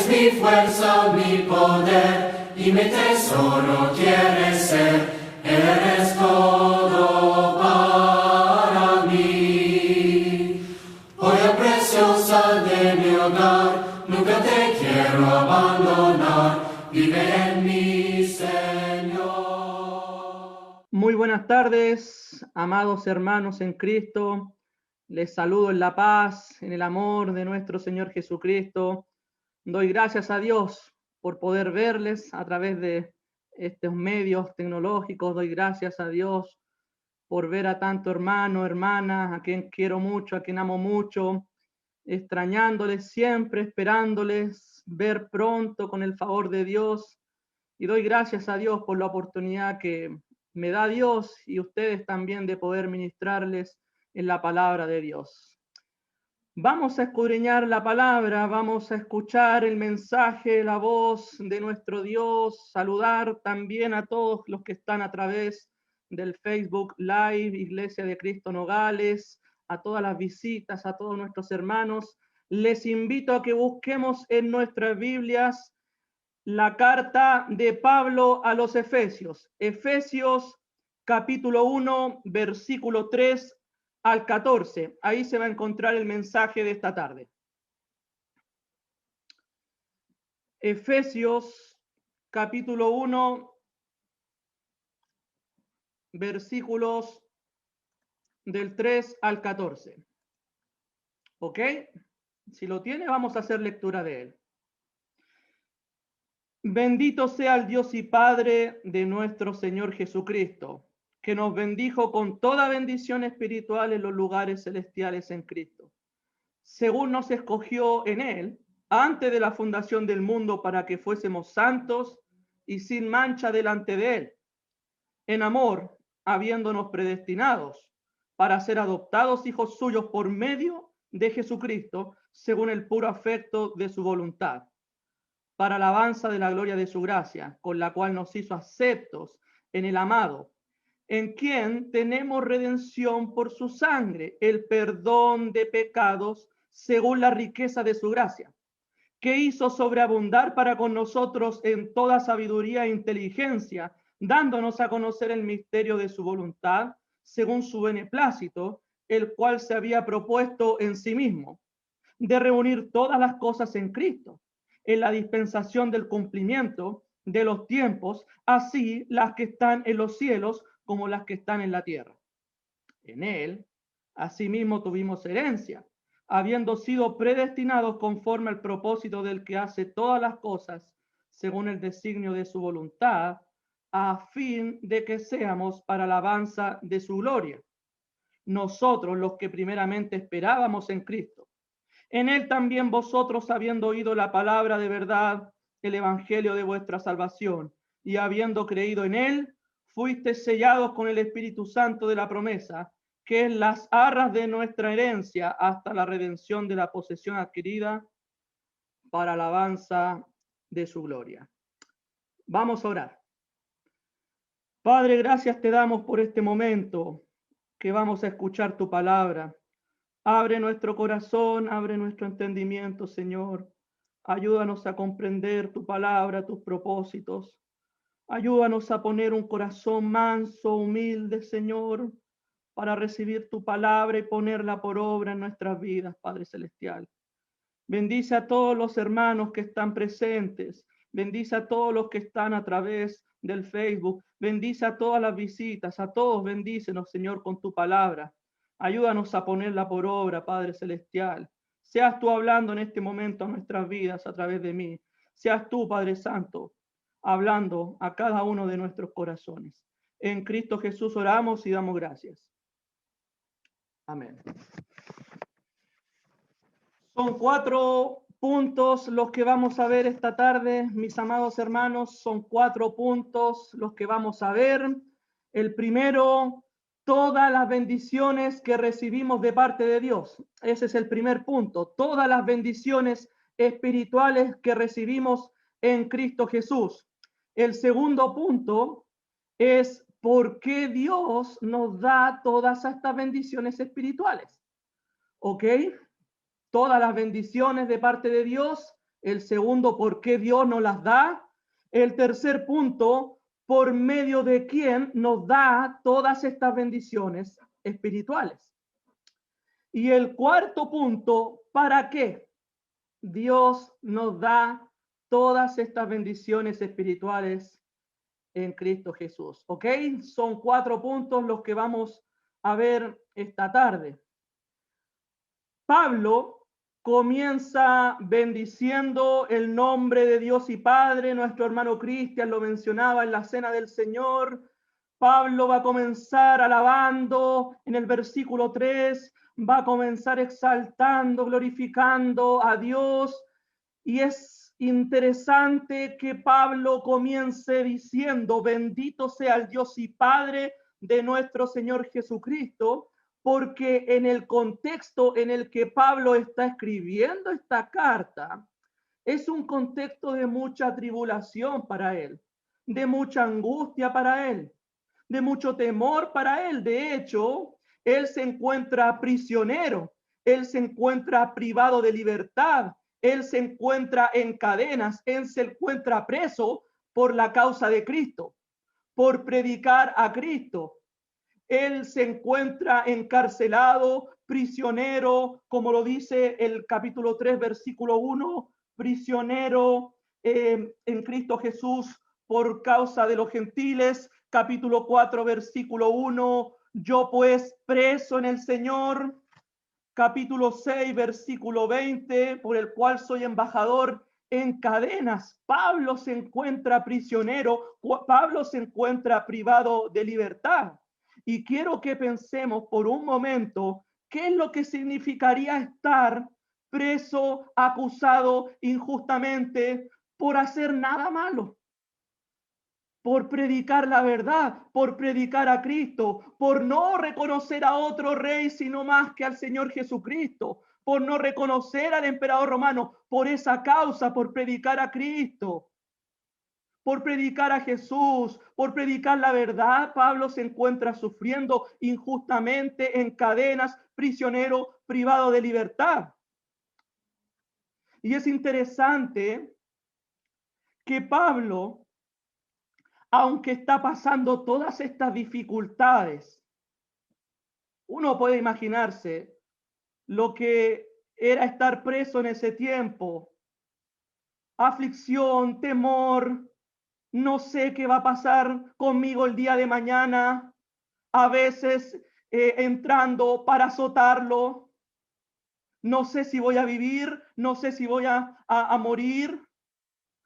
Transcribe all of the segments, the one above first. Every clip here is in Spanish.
mi fuerza, mi poder y mi tesoro quieres ser. Eres todo para mí. Joya preciosa de mi hogar, nunca te quiero abandonar. Vive en mí, Señor. Muy buenas tardes, amados hermanos en Cristo. Les saludo en la paz, en el amor de nuestro Señor Jesucristo. Doy gracias a Dios por poder verles a través de estos medios tecnológicos. Doy gracias a Dios por ver a tanto hermano, hermana, a quien quiero mucho, a quien amo mucho, extrañándoles siempre, esperándoles ver pronto con el favor de Dios. Y doy gracias a Dios por la oportunidad que me da Dios y ustedes también de poder ministrarles en la palabra de Dios. Vamos a escudriñar la palabra, vamos a escuchar el mensaje, la voz de nuestro Dios, saludar también a todos los que están a través del Facebook Live, Iglesia de Cristo Nogales, a todas las visitas, a todos nuestros hermanos. Les invito a que busquemos en nuestras Biblias la carta de Pablo a los Efesios. Efesios capítulo 1, versículo 3 al 14. Ahí se va a encontrar el mensaje de esta tarde. Efesios capítulo 1, versículos del 3 al 14. ¿Ok? Si lo tiene, vamos a hacer lectura de él. Bendito sea el Dios y Padre de nuestro Señor Jesucristo, que nos bendijo con toda bendición espiritual en los lugares celestiales en Cristo, según nos escogió en Él, antes de la fundación del mundo, para que fuésemos santos y sin mancha delante de Él, en amor, habiéndonos predestinados para ser adoptados hijos suyos por medio de Jesucristo, según el puro afecto de su voluntad, para alabanza de la gloria de su gracia, con la cual nos hizo aceptos en el amado, en quien tenemos redención por su sangre, el perdón de pecados, según la riqueza de su gracia, que hizo sobreabundar para con nosotros en toda sabiduría e inteligencia, dándonos a conocer el misterio de su voluntad, según su beneplácito, el cual se había propuesto en sí mismo, de reunir todas las cosas en Cristo, en la dispensación del cumplimiento de los tiempos, así las que están en los cielos como las que están en la tierra. En él, asimismo, tuvimos herencia, habiendo sido predestinados conforme al propósito del que hace todas las cosas, según el designio de su voluntad, a fin de que seamos para alabanza de su gloria. Nosotros, los que primeramente esperábamos en Cristo, en él también vosotros, habiendo oído la palabra de verdad, el evangelio de vuestra salvación, y habiendo creído en él, fuisteis sellados con el Espíritu Santo de la promesa, que es las arras de nuestra herencia hasta la redención de la posesión adquirida para alabanza de su gloria. Vamos a orar. Padre, gracias te damos por este momento que vamos a escuchar tu palabra. Abre nuestro corazón, abre nuestro entendimiento, Señor. Ayúdanos a comprender tu palabra, tus propósitos. Ayúdanos a poner un corazón manso, humilde, Señor, para recibir tu palabra y ponerla por obra en nuestras vidas, Padre Celestial. Bendice a todos los hermanos que están presentes. Bendice a todos los que están a través del Facebook. Bendice a todas las visitas. A todos bendícenos, Señor, con tu palabra. Ayúdanos a ponerla por obra, Padre Celestial. Seas tú hablando en este momento a nuestras vidas a través de mí. Seas tú, Padre Santo, hablando a cada uno de nuestros corazones. En Cristo Jesús oramos y damos gracias. Amén. Son 4 puntos los que vamos a ver esta tarde, mis amados hermanos. Son 4 puntos los que vamos a ver. El primero, todas las bendiciones que recibimos de parte de Dios. Ese es el primer punto. Todas las bendiciones espirituales que recibimos en Cristo Jesús. El segundo punto es por qué Dios nos da todas estas bendiciones espirituales. ¿Ok? Todas las bendiciones de parte de Dios El segundo, ¿por qué Dios nos las da? El tercer punto, ¿por medio de quién nos da todas estas bendiciones espirituales? Y el cuarto punto, ¿para qué Dios nos da todas estas bendiciones espirituales en Cristo Jesús? ¿Ok? Son 4 puntos los que vamos a ver esta tarde. Pablo comienza bendiciendo el nombre de Dios y Padre. Nuestro hermano Cristian lo mencionaba en la cena del Señor. Pablo va a comenzar alabando en el versículo 3, va a comenzar exaltando, glorificando a Dios. Y es interesante que Pablo comience diciendo, bendito sea el Dios y Padre de nuestro Señor Jesucristo, porque en el contexto en el que Pablo está escribiendo esta carta, es un contexto de mucha tribulación para él, de mucha angustia para él, de mucho temor para él. De hecho, él se encuentra prisionero, él se encuentra privado de libertad, él se encuentra en cadenas, él se encuentra preso por la causa de Cristo, por predicar a Cristo. Él se encuentra encarcelado, prisionero, como lo dice el capítulo 3, versículo 1, prisionero en Cristo Jesús por causa de los gentiles. Capítulo 4, versículo 1, yo pues preso en el Señor. Capítulo 6, versículo 20, por el cual soy embajador en cadenas. Pablo se encuentra prisionero, Pablo se encuentra privado de libertad. Y quiero que pensemos por un momento qué es lo que significaría estar preso, acusado injustamente por hacer nada malo, por predicar la verdad, por predicar a Cristo, por no reconocer a otro rey sino más que al Señor Jesucristo, por no reconocer al emperador romano, por esa causa, por predicar a Cristo, por predicar a Jesús, por predicar la verdad. Pablo se encuentra sufriendo injustamente en cadenas, prisionero, privado de libertad. Y es interesante que Pablo, aunque está pasando todas estas dificultades, uno puede imaginarse lo que era estar preso en ese tiempo. Aflicción, temor, no sé qué va a pasar conmigo el día de mañana. A veces entrando para azotarlo. No sé si voy a vivir, no sé si voy a morir.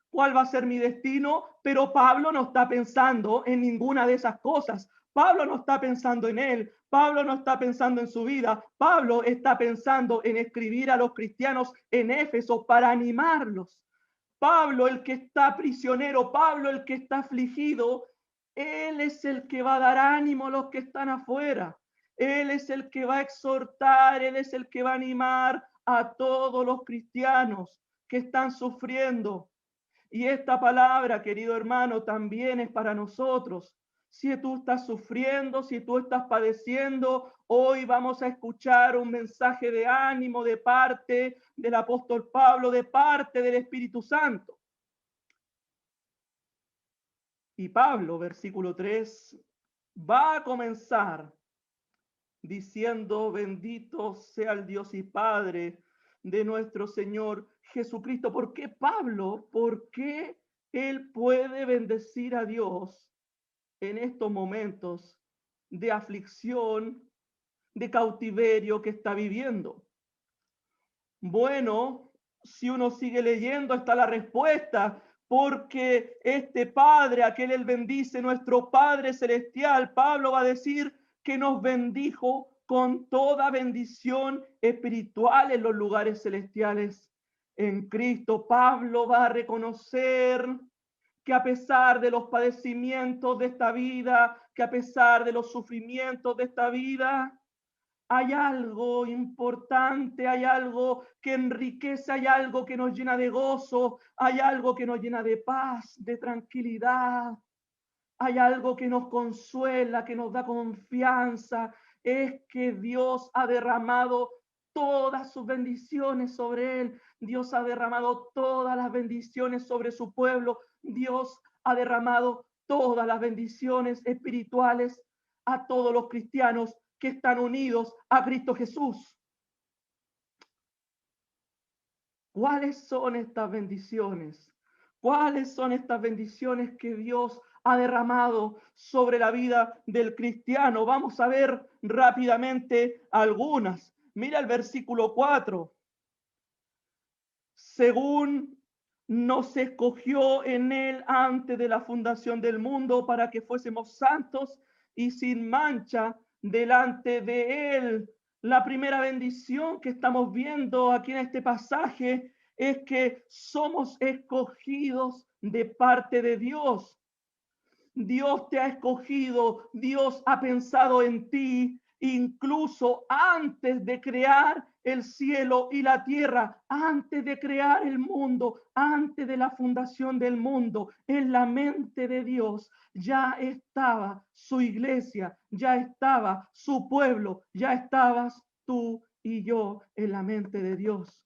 ¿Cuál va a ser mi destino? Pero Pablo no está pensando en ninguna de esas cosas. Pablo no está pensando en él. Pablo no está pensando en su vida. Pablo está pensando en escribir a los cristianos en Éfeso para animarlos. Pablo, el que está prisionero, Pablo, el que está afligido, él es el que va a dar ánimo a los que están afuera. Él es el que va a exhortar, él es el que va a animar a todos los cristianos que están sufriendo. Y esta palabra, querido hermano, también es para nosotros. Si tú estás sufriendo, si tú estás padeciendo, hoy vamos a escuchar un mensaje de ánimo de parte del apóstol Pablo, de parte del Espíritu Santo. Y Pablo, versículo 3, va a comenzar diciendo, bendito sea el Dios y Padre de nuestro Señor Jesucristo. ¿Por qué Pablo? ¿Por qué él puede bendecir a Dios en estos momentos de aflicción, de cautiverio que está viviendo? Bueno, si uno sigue leyendo, está la respuesta, porque este Padre, aquel él bendice, nuestro Padre Celestial, Pablo va a decir que nos bendijo con toda bendición espiritual en los lugares celestiales en Cristo. Pablo va a reconocer que a pesar de los padecimientos de esta vida, que a pesar de los sufrimientos de esta vida, hay algo importante, hay algo que enriquece, hay algo que nos llena de gozo, hay algo que nos llena de paz, de tranquilidad, hay algo que nos consuela, que nos da confianza. Es que Dios ha derramado todas sus bendiciones sobre él. Dios ha derramado todas las bendiciones sobre su pueblo. Dios ha derramado todas las bendiciones espirituales a todos los cristianos que están unidos a Cristo Jesús. ¿Cuáles son estas bendiciones? ¿Cuáles son estas bendiciones que Dios ha derramado sobre la vida del cristiano? Vamos a ver rápidamente algunas. Mira el versículo 4. Según nos escogió en él antes de la fundación del mundo para que fuésemos santos y sin mancha delante de él. La primera bendición que estamos viendo aquí en este pasaje es que somos escogidos de parte de Dios. Dios te ha escogido, Dios ha pensado en ti, incluso antes de crear el cielo y la tierra, antes de crear el mundo, antes de la fundación del mundo, en la mente de Dios ya estaba su iglesia, ya estaba su pueblo, ya estabas tú y yo en la mente de Dios.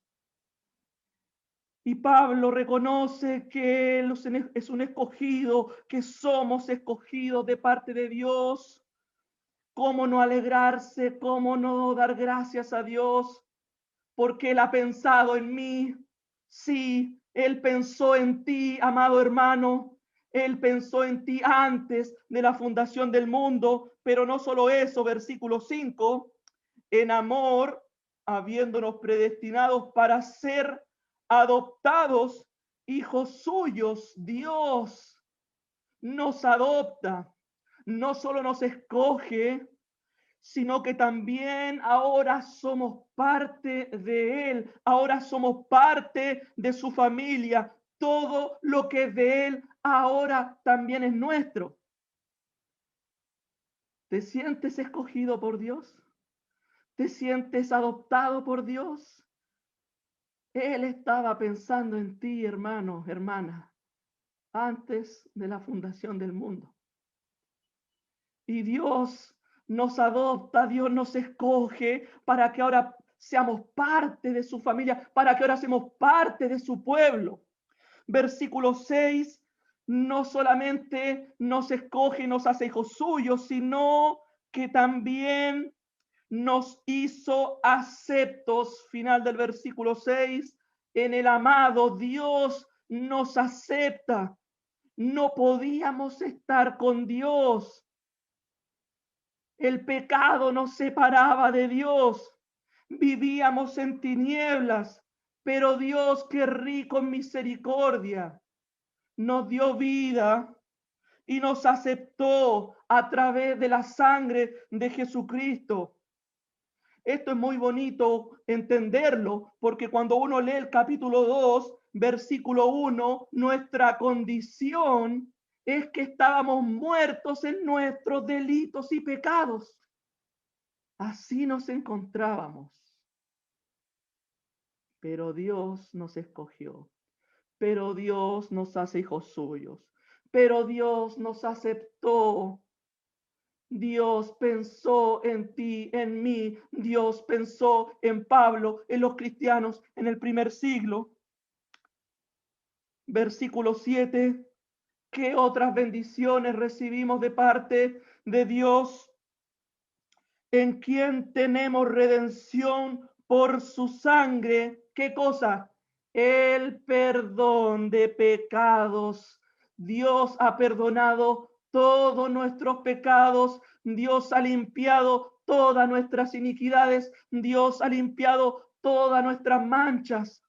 Y Pablo reconoce que él es un escogido, que somos escogidos de parte de Dios. ¿Cómo no alegrarse? ¿Cómo no dar gracias a Dios? Porque Él ha pensado en mí. Sí, Él pensó en ti, amado hermano. Él pensó en ti antes de la fundación del mundo. Pero no solo eso, versículo 5, en amor, habiéndonos predestinados para ser adoptados hijos suyos. Dios nos adopta, no solo nos escoge, sino que también ahora somos parte de Él, ahora somos parte de su familia. Todo lo que es de Él ahora también es nuestro. ¿Te sientes escogido por Dios? ¿Te sientes adoptado por Dios? Él estaba pensando en ti, hermano, hermana, antes de la fundación del mundo. Y Dios nos adopta, Dios nos escoge para que ahora seamos parte de su familia, para que ahora seamos parte de su pueblo. Versículo 6, no solamente nos escoge y nos hace hijos suyos, sino que también nos hizo aceptos. Final del versículo 6, en el amado Dios nos acepta. No podíamos estar con Dios. El pecado nos separaba de Dios. Vivíamos en tinieblas, pero Dios, que rico en misericordia, nos dio vida y nos aceptó a través de la sangre de Jesucristo. Esto es muy bonito entenderlo, porque cuando uno lee el capítulo 2, versículo 1, nuestra condición es que estábamos muertos en nuestros delitos y pecados. Así nos encontrábamos. Pero Dios nos escogió. Pero Dios nos hace hijos suyos. Pero Dios nos aceptó. Dios pensó en ti, en mí. Dios pensó en Pablo, en los cristianos en el primer siglo. Versículo 7. ¿Qué otras bendiciones recibimos de parte de Dios? En quien tenemos redención por su sangre. ¿Qué cosa? El perdón de pecados. Dios ha perdonado todos nuestros pecados. Dios ha limpiado todas nuestras iniquidades. Dios ha limpiado todas nuestras manchas.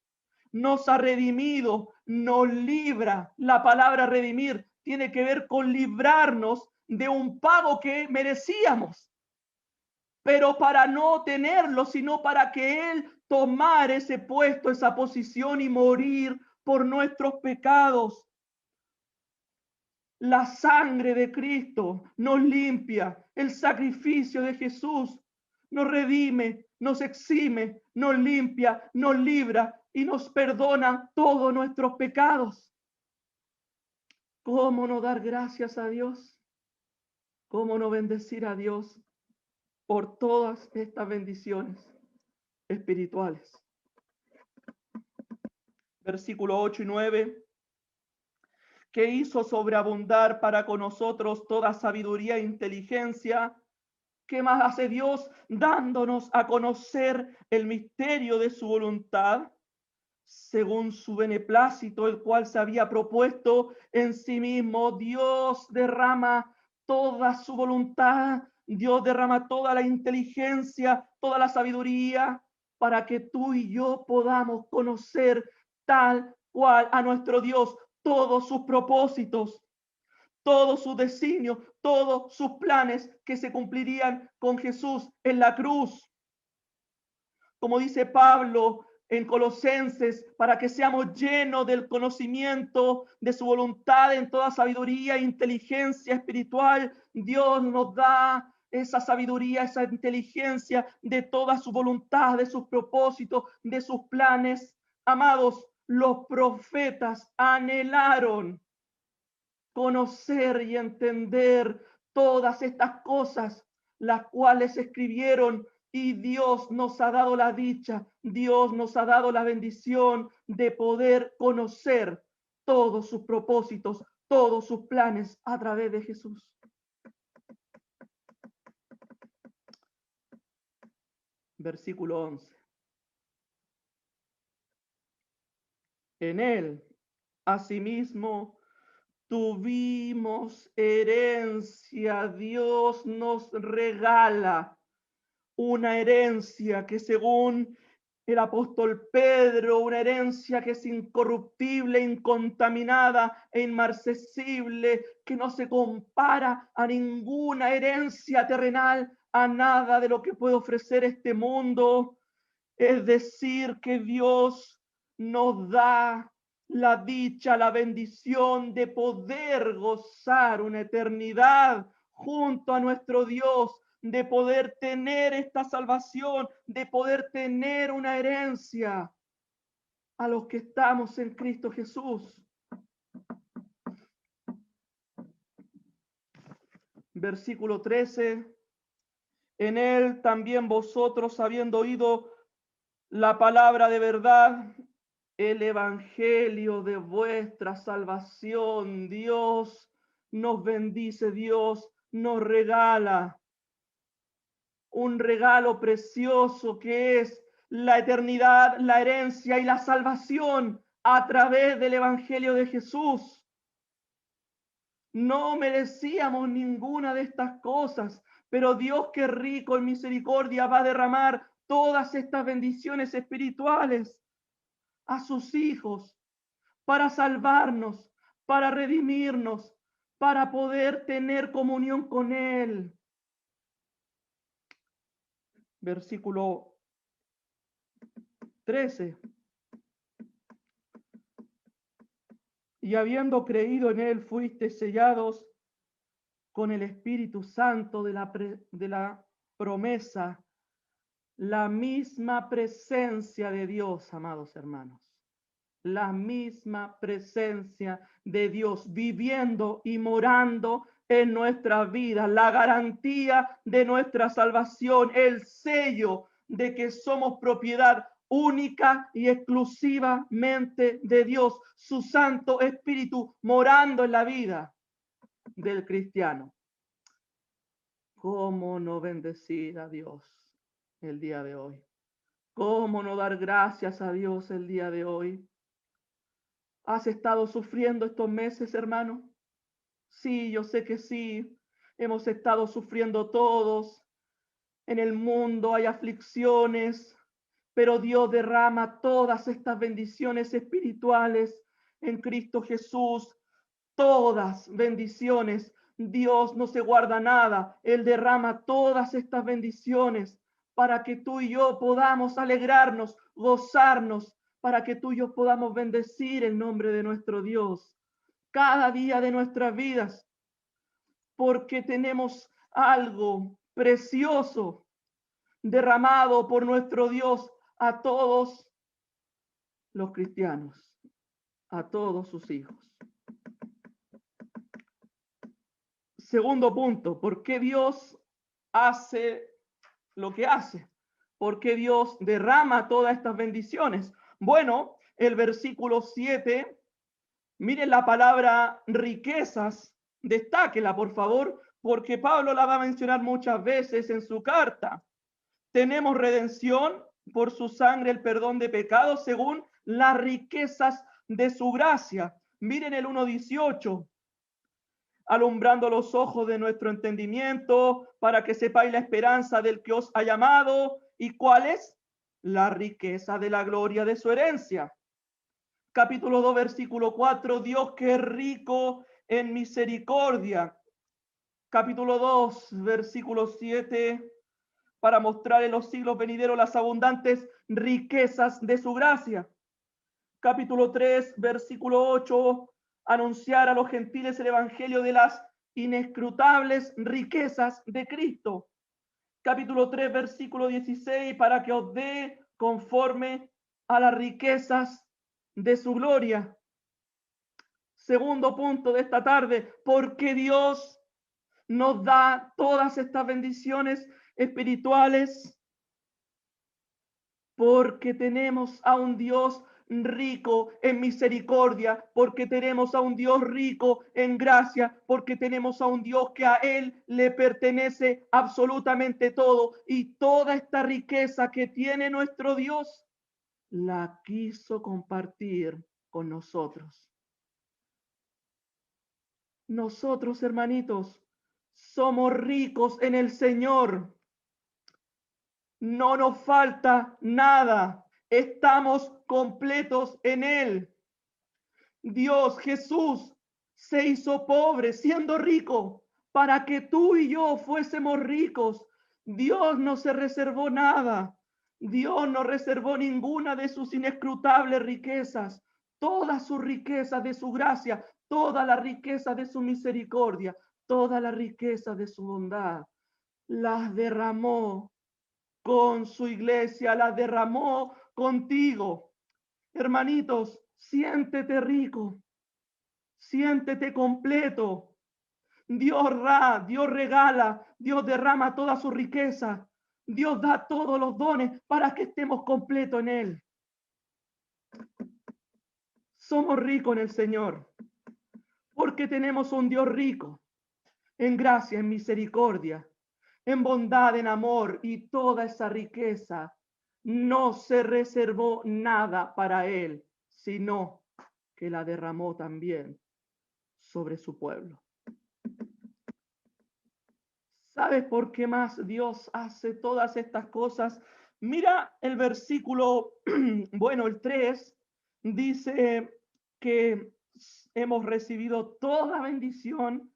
Nos ha redimido, nos libra. La palabra redimir tiene que ver con librarnos de un pago que merecíamos, pero para no tenerlo, sino para que Él tomara ese puesto, esa posición y morir por nuestros pecados. La sangre de Cristo nos limpia, el sacrificio de Jesús nos redime, nos exime, nos limpia, nos libra y nos perdona todos nuestros pecados. ¿Cómo no dar gracias a Dios? ¿Cómo no bendecir a Dios por todas estas bendiciones espirituales? versículo 8 y 9, que hizo sobreabundar para con nosotros toda sabiduría e inteligencia. ¿Qué más hace Dios? Dándonos a conocer el misterio de su voluntad, según su beneplácito, el cual se había propuesto en sí mismo. Dios derrama toda su voluntad, Dios derrama toda la inteligencia, toda la sabiduría, para que tú y yo podamos conocer tal cual a nuestro Dios, todos sus propósitos, todos sus designios, todos sus planes que se cumplirían con Jesús en la cruz. Como dice Pablo en Colosenses, para que seamos llenos del conocimiento de su voluntad en toda sabiduría e inteligencia espiritual. Dios nos da esa sabiduría, esa inteligencia de toda su voluntad, de sus propósitos, de sus planes. Amados, los profetas anhelaron conocer y entender todas estas cosas, las cuales escribieron, y Dios nos ha dado la dicha, Dios nos ha dado la bendición de poder conocer todos sus propósitos, todos sus planes a través de Jesús. Versículo 11. En él, asimismo, tuvimos herencia. Dios nos regala una herencia que, según el apóstol Pedro, una herencia que es incorruptible, incontaminada e inmarcesible, que no se compara a ninguna herencia terrenal, a nada de lo que puede ofrecer este mundo. Es decir, que Dios nos da la dicha, la bendición de poder gozar una eternidad junto a nuestro Dios, de poder tener esta salvación, de poder tener una herencia a los que estamos en Cristo Jesús. Versículo 13. En él también vosotros, habiendo oído la palabra de verdad, el evangelio de vuestra salvación, Dios nos bendice, Dios nos regala un regalo precioso que es la eternidad, la herencia y la salvación a través del evangelio de Jesús. No merecíamos ninguna de estas cosas, pero Dios, que rico en misericordia, va a derramar todas estas bendiciones espirituales a sus hijos para salvarnos, para redimirnos, para poder tener comunión con Él. Versículo 13. Y habiendo creído en Él, fuiste sellados con el Espíritu Santo de la promesa, la misma presencia de Dios, amados hermanos. La misma presencia de Dios viviendo y morando en nuestras vidas, la garantía de nuestra salvación, el sello de que somos propiedad única y exclusivamente de Dios, su Santo Espíritu morando en la vida del cristiano. ¿Cómo no bendecir a Dios el día de hoy? ¿Cómo no dar gracias a Dios el día de hoy? ¿Has estado sufriendo estos meses, hermano? Sí, yo sé que sí. Hemos estado sufriendo todos. En el mundo hay aflicciones, pero Dios derrama todas estas bendiciones espirituales en Cristo Jesús. Todas bendiciones. Dios no se guarda nada. Él derrama todas estas bendiciones para que tú y yo podamos alegrarnos, gozarnos, para que tú y yo podamos bendecir el nombre de nuestro Dios cada día de nuestras vidas, porque tenemos algo precioso derramado por nuestro Dios a todos los cristianos, a todos sus hijos. Segundo punto, ¿por qué Dios hace lo que hace? ¿Por qué Dios derrama todas estas bendiciones? Bueno, el versículo 7. Miren la palabra riquezas, destáquela por favor, porque Pablo la va a mencionar muchas veces en su carta. Tenemos redención por su sangre, el perdón de pecados, según las riquezas de su gracia. Miren el 1:18. Alumbrando los ojos de nuestro entendimiento, para que sepáis la esperanza del que os ha llamado, y cuál es la riqueza de la gloria de su herencia. Capítulo 2, versículo 4, Dios que es rico en misericordia. Capítulo 2, versículo 7, para mostrar en los siglos venideros las abundantes riquezas de su gracia. Capítulo 3, versículo 8, anunciar a los gentiles el evangelio de las inescrutables riquezas de Cristo. Capítulo 3, versículo 16, para que os dé conforme a las riquezas de su gloria. Segundo punto de esta tarde, porque Dios nos da todas estas bendiciones espirituales, porque tenemos a un Dios rico en misericordia, porque tenemos a un Dios rico en gracia, porque tenemos a un Dios que a Él le pertenece absolutamente todo, y toda esta riqueza que tiene nuestro Dios la quiso compartir con nosotros. Nosotros, hermanitos, somos ricos en el Señor. No nos falta nada. Estamos completos en Él. Dios, Jesús, se hizo pobre siendo rico para que tú y yo fuésemos ricos. Dios no se reservó nada. Dios no reservó ninguna de sus inescrutables riquezas. Todas sus riquezas de su gracia, toda la riqueza de su misericordia, toda la riqueza de su bondad, las derramó con su iglesia, las derramó contigo. Hermanitos, siéntete rico, siéntete completo. Dios regala, Dios derrama toda su riqueza. Dios da todos los dones para que estemos completos en Él. Somos ricos en el Señor, porque tenemos un Dios rico en gracia, en misericordia, en bondad, en amor, y toda esa riqueza no se reservó nada para Él, sino que la derramó también sobre su pueblo. ¿Sabes por qué más Dios hace todas estas cosas? Mira el versículo, bueno, el 3, dice que hemos recibido toda bendición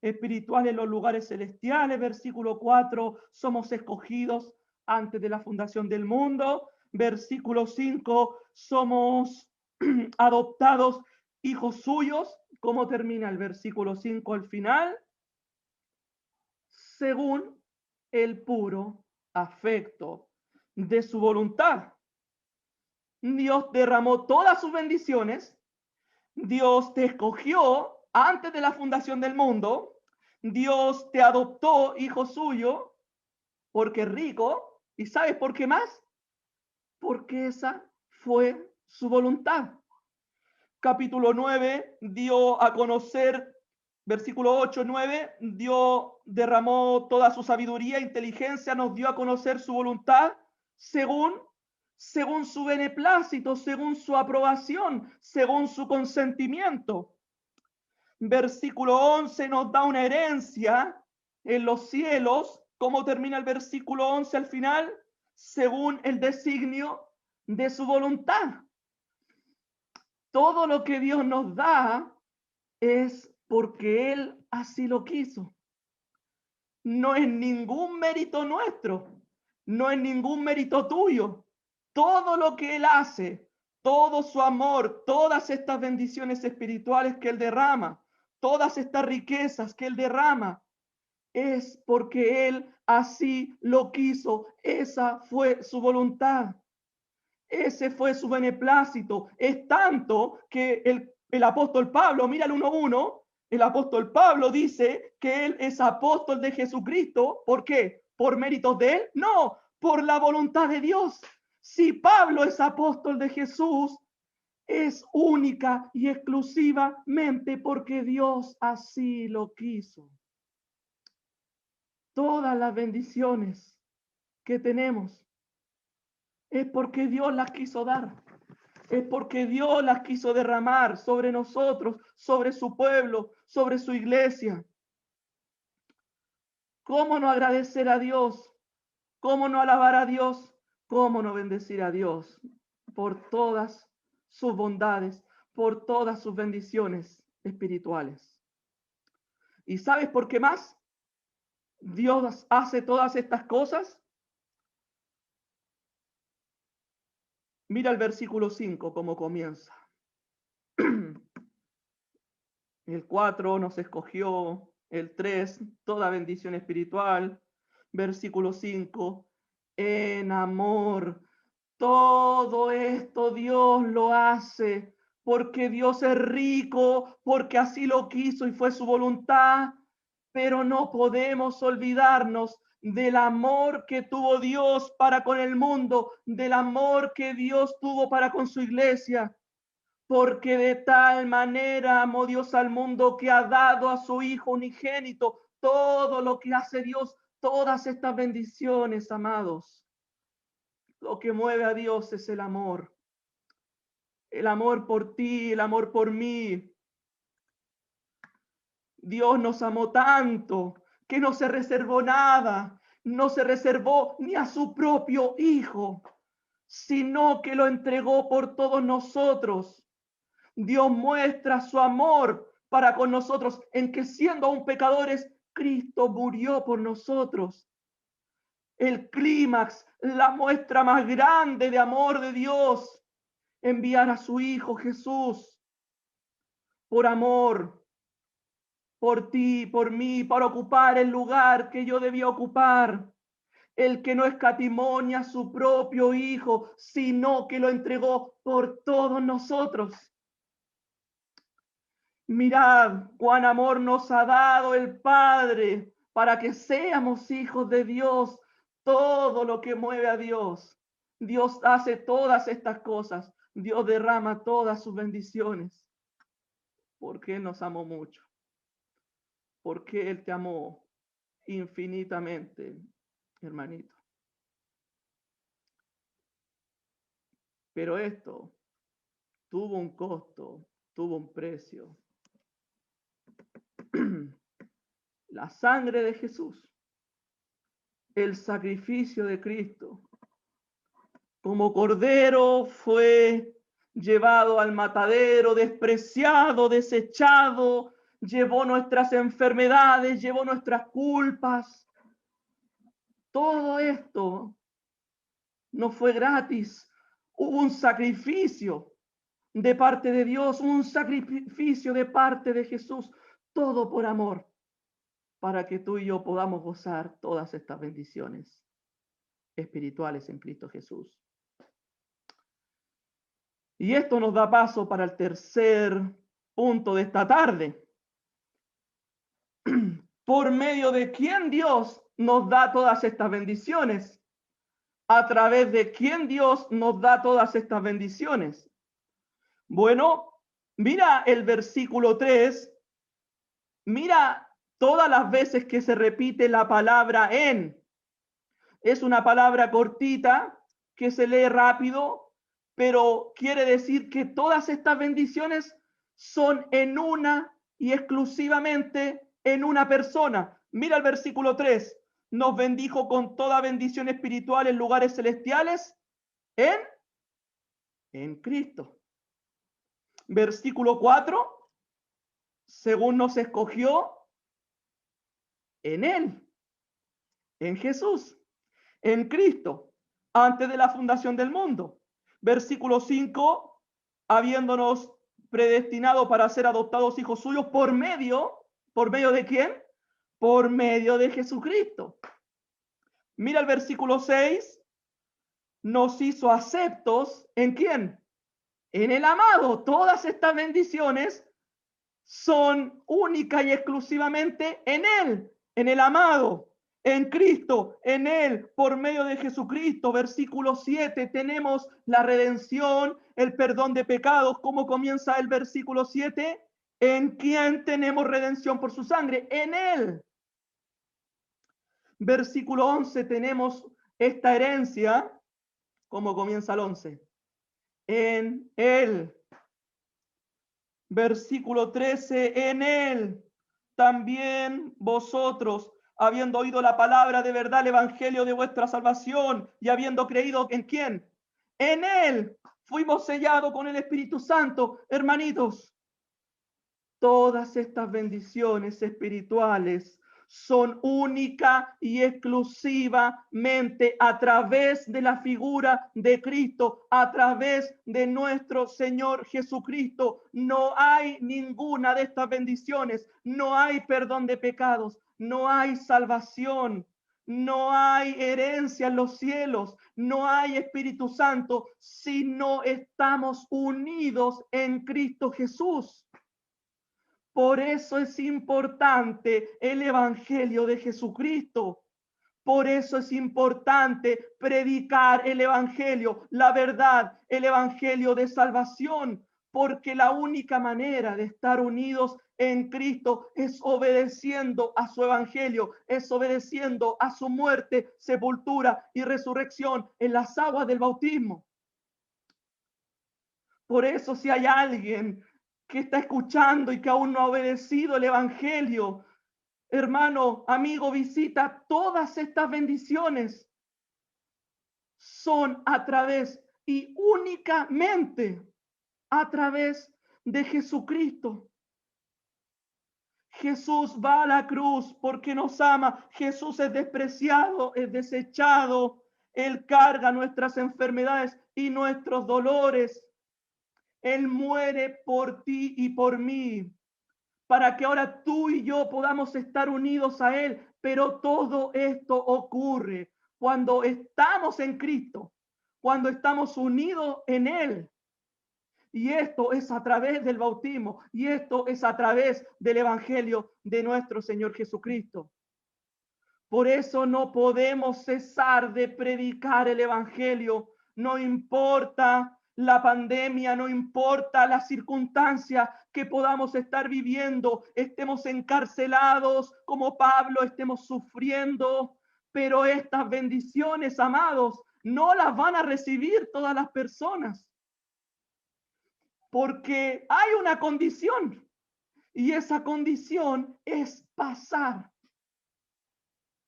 espiritual en los lugares celestiales. Versículo 4, somos escogidos antes de la fundación del mundo. Versículo 5, somos adoptados hijos suyos. ¿Cómo termina el versículo 5 al final? Según el puro afecto de su voluntad. Dios derramó todas sus bendiciones. Dios te escogió antes de la fundación del mundo. Dios te adoptó hijo suyo porque es rico. ¿Y sabes por qué más? Porque esa fue su voluntad. Capítulo 9 dio a conocer, versículo 8, 9, derramó toda su sabiduría, inteligencia, nos dio a conocer su voluntad según su beneplácito, según su aprobación, según su consentimiento. Versículo 11 nos da una herencia en los cielos. ¿Cómo termina el versículo 11 al final? Según el designio de su voluntad. Todo lo que Dios nos da es porque Él así lo quiso. No es ningún mérito nuestro, no es ningún mérito tuyo. Todo lo que Él hace, todo su amor, todas estas bendiciones espirituales que Él derrama, todas estas riquezas que Él derrama, es porque Él así lo quiso. Esa fue su voluntad. Ese fue su beneplácito. Es tanto que el apóstol Pablo, mira el 1:1, el apóstol Pablo dice que él es apóstol de Jesucristo. ¿Por qué? ¿Por méritos de él? No, por la voluntad de Dios. Si Pablo es apóstol de Jesús, es única y exclusivamente porque Dios así lo quiso. Todas las bendiciones que tenemos es porque Dios las quiso dar. Es porque Dios las quiso derramar sobre nosotros, sobre su pueblo, sobre su iglesia. ¿Cómo no agradecer a Dios? ¿Cómo no alabar a Dios? ¿Cómo no bendecir a Dios por todas sus bondades, por todas sus bendiciones espirituales? ¿Y sabes por qué más Dios hace todas estas cosas? Mira el versículo 5, cómo comienza. El 4 nos escogió, el 3, toda bendición espiritual. Versículo 5, en amor. Todo esto Dios lo hace porque Dios es rico, porque así lo quiso y fue su voluntad. Pero no podemos olvidarnos del amor que tuvo Dios para con el mundo, del amor que Dios tuvo para con su iglesia. Porque de tal manera amó Dios al mundo que ha dado a su Hijo unigénito. Todo lo que hace Dios, todas estas bendiciones, amados. Lo que mueve a Dios es el amor. El amor por ti, el amor por mí. Dios nos amó tanto que no se reservó nada. No se reservó ni a su propio Hijo, sino que lo entregó por todos nosotros. Dios muestra su amor para con nosotros en que siendo aún pecadores, Cristo murió por nosotros. El clímax, la muestra más grande de amor de Dios, enviar a su Hijo Jesús por amor, por ti, por mí, para ocupar el lugar que yo debía ocupar. El que no escatimó ni a su propio Hijo, sino que lo entregó por todos nosotros. Mirad cuán amor nos ha dado el Padre para que seamos hijos de Dios. Todo lo que mueve a Dios. Dios hace todas estas cosas. Dios derrama todas sus bendiciones. Porque Él nos amó mucho. Porque Él te amó infinitamente, hermanito. Pero esto tuvo un costo, tuvo un precio. La sangre de Jesús, el sacrificio de Cristo, como cordero fue llevado al matadero, despreciado, desechado, llevó nuestras enfermedades, llevó nuestras culpas. Todo esto no fue gratis. Hubo un sacrificio de parte de Dios, un sacrificio de parte de Jesús, todo por amor, para que tú y yo podamos gozar todas estas bendiciones espirituales en Cristo Jesús. Y esto nos da paso para el tercer punto de esta tarde. ¿Por medio de quién Dios nos da todas estas bendiciones? ¿A través de quién Dios nos da todas estas bendiciones? Bueno, mira el versículo 3. Mira todas las veces que se repite la palabra en. Es una palabra cortita que se lee rápido, pero quiere decir que todas estas bendiciones son en una y exclusivamente en una persona. Mira el versículo 3. Nos bendijo con toda bendición espiritual en lugares celestiales en Cristo. Versículo 4. Según nos escogió en Él, en Jesús, en Cristo, antes de la fundación del mundo. Versículo 5, habiéndonos predestinado para ser adoptados hijos suyos ¿por medio de quién? Por medio de Jesucristo. Mira el versículo 6, nos hizo aceptos ¿en quién? En el amado. Todas estas bendiciones son únicas y exclusivamente en Él, en el amado, en Cristo, en Él, por medio de Jesucristo. Versículo 7, tenemos la redención, el perdón de pecados. ¿Cómo comienza el versículo 7? ¿En quién tenemos redención por su sangre? En Él. Versículo 11, tenemos esta herencia. ¿Cómo comienza el 11? En Él. Versículo 13, en Él también vosotros, habiendo oído la palabra de verdad, el evangelio de vuestra salvación, y habiendo creído en quién, en Él fuimos sellados con el Espíritu Santo. Hermanitos, todas estas bendiciones espirituales son única y exclusivamente a través de la figura de Cristo, a través de nuestro Señor Jesucristo. No hay ninguna de estas bendiciones, no hay perdón de pecados, no hay salvación, no hay herencia en los cielos, no hay Espíritu Santo si no estamos unidos en Cristo Jesús. Por eso es importante el Evangelio de Jesucristo. Por eso es importante predicar el Evangelio, la verdad, el Evangelio de salvación, porque la única manera de estar unidos en Cristo es obedeciendo a su Evangelio, es obedeciendo a su muerte, sepultura y resurrección en las aguas del bautismo. Por eso, si hay alguien que está escuchando y que aún no ha obedecido el Evangelio, hermano, amigo, visita todas estas bendiciones. Son a través y únicamente a través de Jesucristo. Jesús va a la cruz porque nos ama. Jesús es despreciado, es desechado. Él carga nuestras enfermedades y nuestros dolores. Él muere por ti y por mí, para que ahora tú y yo podamos estar unidos a Él. Pero todo esto ocurre cuando estamos en Cristo, cuando estamos unidos en Él. Y esto es a través del bautismo, y esto es a través del Evangelio de nuestro Señor Jesucristo. Por eso no podemos cesar de predicar el Evangelio. No importa la pandemia, no importa la circunstancia que podamos estar viviendo, estemos encarcelados como Pablo, estemos sufriendo, pero estas bendiciones, amados, no las van a recibir todas las personas, porque hay una condición, y esa condición es pasar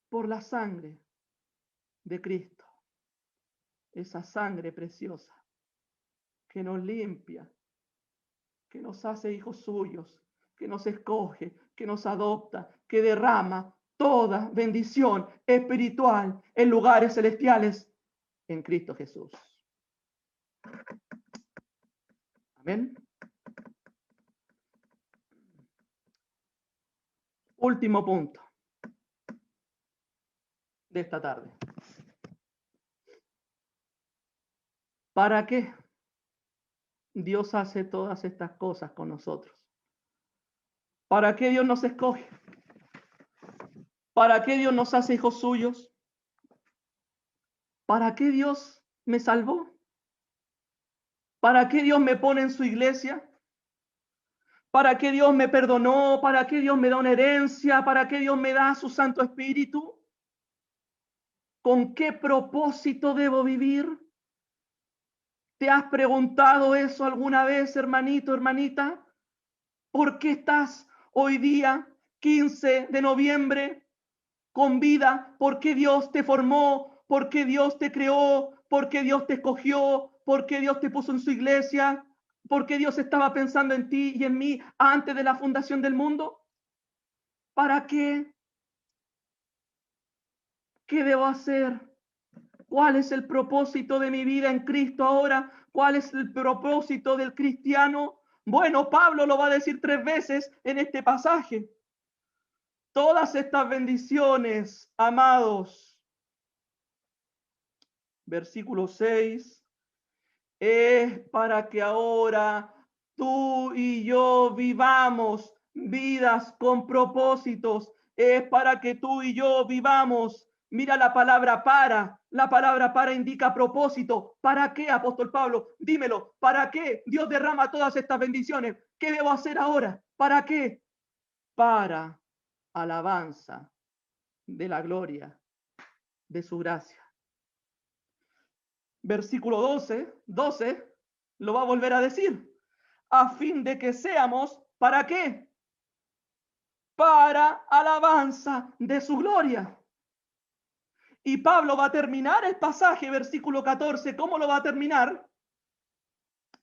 por la sangre de Cristo, esa sangre preciosa que nos limpia, que nos hace hijos suyos, que nos escoge, que nos adopta, que derrama toda bendición espiritual en lugares celestiales en Cristo Jesús. Amén. Último punto de esta tarde. ¿Para qué Dios hace todas estas cosas con nosotros? ¿Para qué Dios nos escoge? ¿Para qué Dios nos hace hijos suyos? ¿Para qué Dios me salvó? ¿Para qué Dios me pone en su iglesia? ¿Para qué Dios me perdonó? ¿Para qué Dios me da una herencia? ¿Para qué Dios me da su Santo Espíritu? ¿Con qué propósito debo vivir? ¿Te has preguntado eso alguna vez, hermanito, hermanita? ¿Por qué estás hoy día, 15 de noviembre, con vida? ¿Por qué Dios te formó? ¿Por qué Dios te creó? ¿Por qué Dios te escogió? ¿Por qué Dios te puso en su iglesia? ¿Por qué Dios estaba pensando en ti y en mí antes de la fundación del mundo? ¿Para qué? ¿Qué debo hacer? ¿Cuál es el propósito de mi vida en Cristo ahora? ¿Cuál es el propósito del cristiano? Bueno, Pablo lo va a decir 3 veces en este pasaje. Todas estas bendiciones, amados, versículo 6, es para que ahora tú y yo vivamos vidas con propósitos. Es para que tú y yo vivamos Mira la palabra para. La palabra para indica propósito. ¿Para qué, apóstol Pablo? Dímelo. ¿Para qué Dios derrama todas estas bendiciones? ¿Qué debo hacer ahora? ¿Para qué? Para alabanza de la gloria de su gracia. Versículo 12, lo va a volver a decir. A fin de que seamos, ¿para qué? Para alabanza de su gloria. Y Pablo va a terminar el pasaje, versículo 14. ¿Cómo lo va a terminar?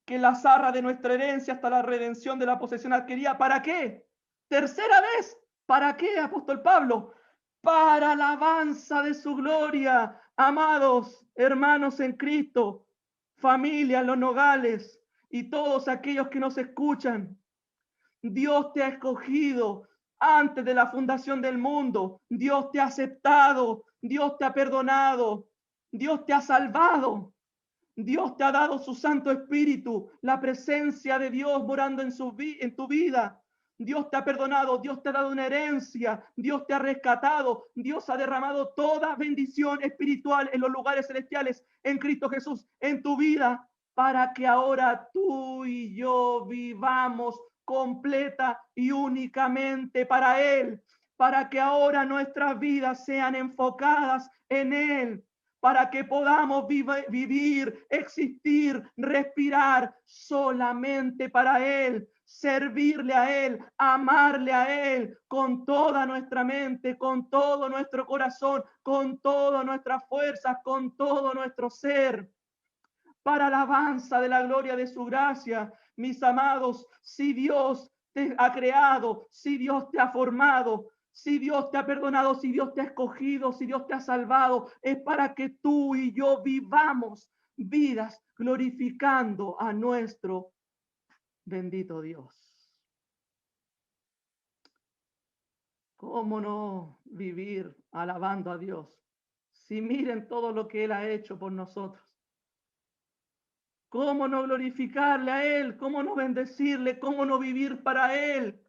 Que la zarra de nuestra herencia hasta la redención de la posesión adquirida. ¿Para qué? Tercera vez. ¿Para qué, apóstol Pablo? Para alabanza de su gloria. Amados hermanos en Cristo, familia, los nogales y todos aquellos que nos escuchan, Dios te ha escogido antes de la fundación del mundo. Dios te ha aceptado. Dios te ha perdonado. Dios te ha salvado. Dios te ha dado su Santo Espíritu, la presencia de Dios morando en tu vida. Dios te ha perdonado, Dios te ha dado una herencia, Dios te ha rescatado, Dios ha derramado toda bendición espiritual en los lugares celestiales en Cristo Jesús, en tu vida, para que ahora tú y yo vivamos completa y únicamente para Él, para que ahora nuestras vidas sean enfocadas en Él, para que podamos vivir, existir, respirar solamente para Él, servirle a Él, amarle a Él con toda nuestra mente, con todo nuestro corazón, con todas nuestras fuerzas, con todo nuestro ser, para alabanza de la gloria de su gracia. Mis amados, si Dios te ha creado, si Dios te ha formado, si Dios te ha perdonado, si Dios te ha escogido, si Dios te ha salvado, es para que tú y yo vivamos vidas glorificando a nuestro bendito Dios. ¿Cómo no vivir alabando a Dios? Si miren todo lo que Él ha hecho por nosotros. ¿Cómo no glorificarle a Él? ¿Cómo no bendecirle? ¿Cómo no vivir para Él?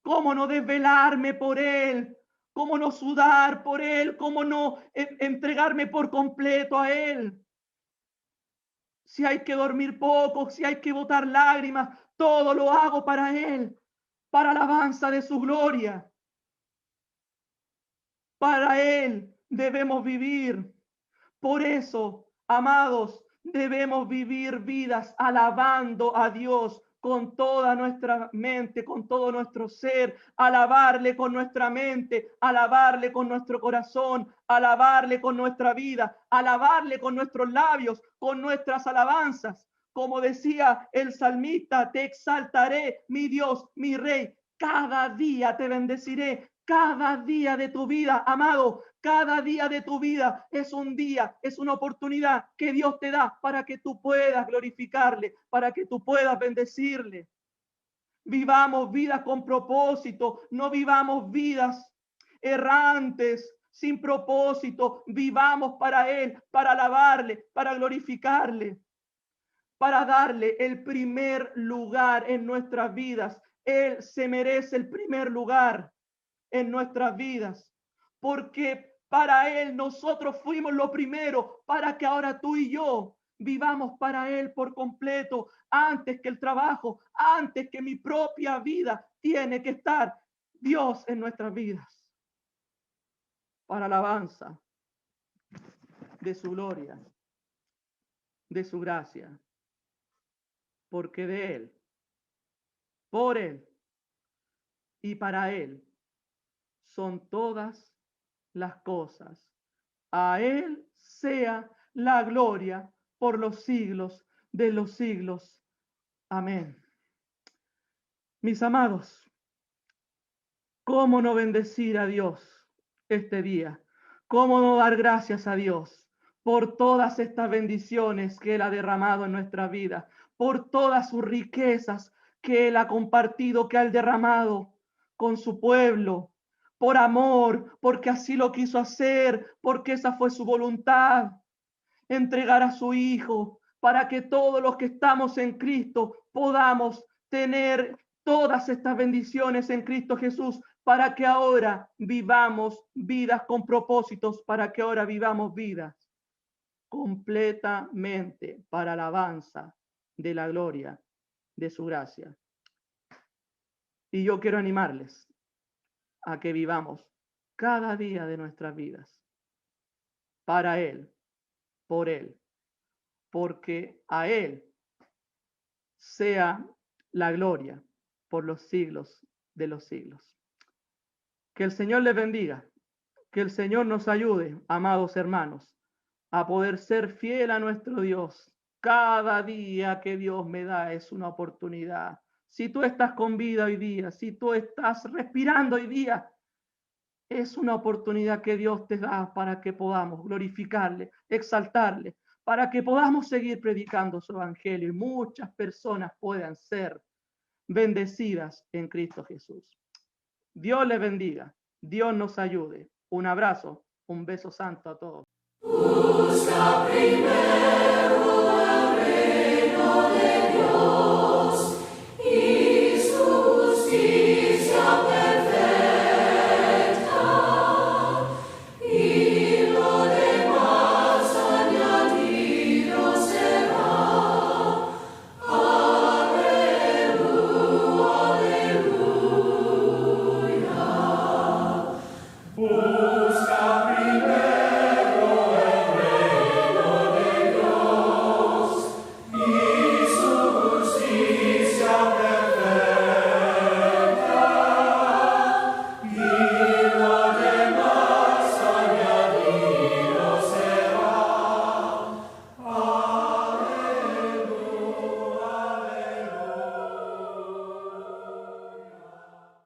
¿Cómo no desvelarme por Él? ¿Cómo no sudar por Él? ¿Cómo no entregarme por completo a Él? Si hay que dormir poco, si hay que botar lágrimas, todo lo hago para Él, para alabanza de su gloria. Para Él debemos vivir. Por eso, amados, debemos vivir vidas alabando a Dios con toda nuestra mente, con todo nuestro ser, alabarle con nuestra mente, alabarle con nuestro corazón, alabarle con nuestra vida, alabarle con nuestros labios, con nuestras alabanzas. Como decía el salmista, te exaltaré, mi Dios, mi Rey, cada día te bendeciré, cada día de tu vida, amado, cada día de tu vida es un día, es una oportunidad que Dios te da para que tú puedas glorificarle, para que tú puedas bendecirle. Vivamos vidas con propósito, no vivamos vidas errantes, sin propósito. Vivamos para Él, para alabarle, para glorificarle, para darle el primer lugar en nuestras vidas. Él se merece el primer lugar en nuestras vidas, porque para Él nosotros fuimos lo primero, para que ahora tú y yo vivamos para Él por completo, antes que el trabajo, antes que mi propia vida. Tiene que estar Dios en nuestras vidas, para alabanza de su gloria, de su gracia, porque de Él, por Él y para Él son todas las cosas. A Él sea la gloria por los siglos de los siglos. Amén. Mis amados, ¿cómo no bendecir a Dios este día? ¿Cómo no dar gracias a Dios por todas estas bendiciones que Él ha derramado en nuestra vida, por todas sus riquezas que Él ha compartido, que ha derramado con su pueblo, por amor, porque así lo quiso hacer, porque esa fue su voluntad, entregar a su Hijo para que todos los que estamos en Cristo podamos tener todas estas bendiciones en Cristo Jesús para que ahora vivamos vidas con propósitos, para que ahora vivamos vidas completamente para alabanza de la gloria de su gracia. Y yo quiero animarles a que vivamos cada día de nuestras vidas para Él, por Él, porque a Él sea la gloria por los siglos de los siglos. Que el Señor les bendiga, que el Señor nos ayude, amados hermanos, a poder ser fiel a nuestro Dios. Cada día que Dios me da es una oportunidad. Si tú estás con vida hoy día, si tú estás respirando hoy día, es una oportunidad que Dios te da para que podamos glorificarle, exaltarle, para que podamos seguir predicando su evangelio y muchas personas puedan ser bendecidas en Cristo Jesús. Dios les bendiga, Dios nos ayude. Un abrazo, un beso santo a todos. Busca primero